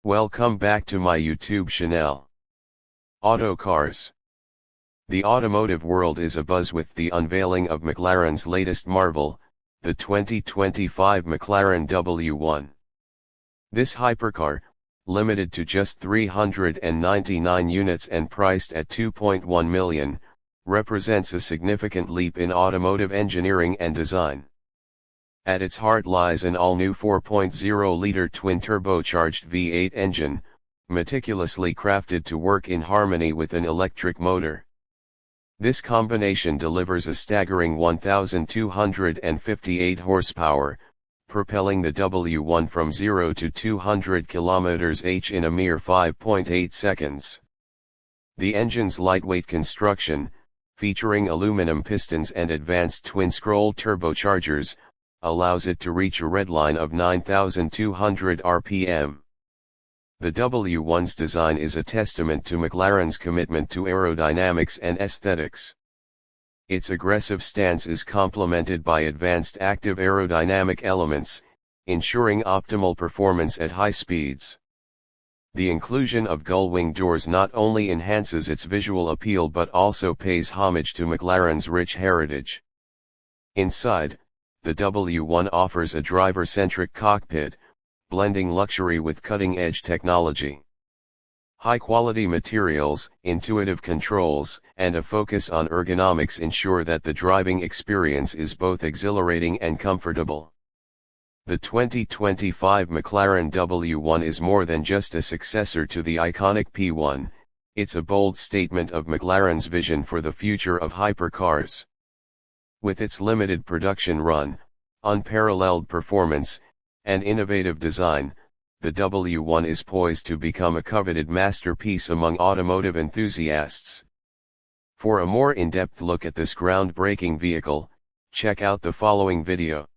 Welcome back to my YouTube channel. Auto Cars. The automotive world is abuzz with the unveiling of McLaren's latest marvel, the 2025 McLaren W1. This hypercar, limited to just 399 units and priced at $2.1 million, represents a significant leap in automotive engineering and design. At its heart lies an all-new 4.0-liter twin-turbocharged V8 engine, meticulously crafted to work in harmony with an electric motor. This combination delivers a staggering 1,258 horsepower, propelling the W1 from 0 to 200 km/h in a mere 5.8 seconds. The engine's lightweight construction, featuring aluminum pistons and advanced twin-scroll turbochargers, allows it to reach a redline of 9,200 RPM. The W1's design is a testament to McLaren's commitment to aerodynamics and aesthetics. Its aggressive stance is complemented by advanced active aerodynamic elements, ensuring optimal performance at high speeds. The inclusion of gull-wing doors not only enhances its visual appeal but also pays homage to McLaren's rich heritage. Inside, the W1 offers a driver-centric cockpit, blending luxury with cutting-edge technology. High-quality materials, intuitive controls, and a focus on ergonomics ensure that the driving experience is both exhilarating and comfortable. The 2025 McLaren W1 is more than just a successor to the iconic P1, it's a bold statement of McLaren's vision for the future of hypercars. With its limited production run, unparalleled performance, and innovative design, the W1 is poised to become a coveted masterpiece among automotive enthusiasts. For a more in-depth look at this groundbreaking vehicle, check out the following video.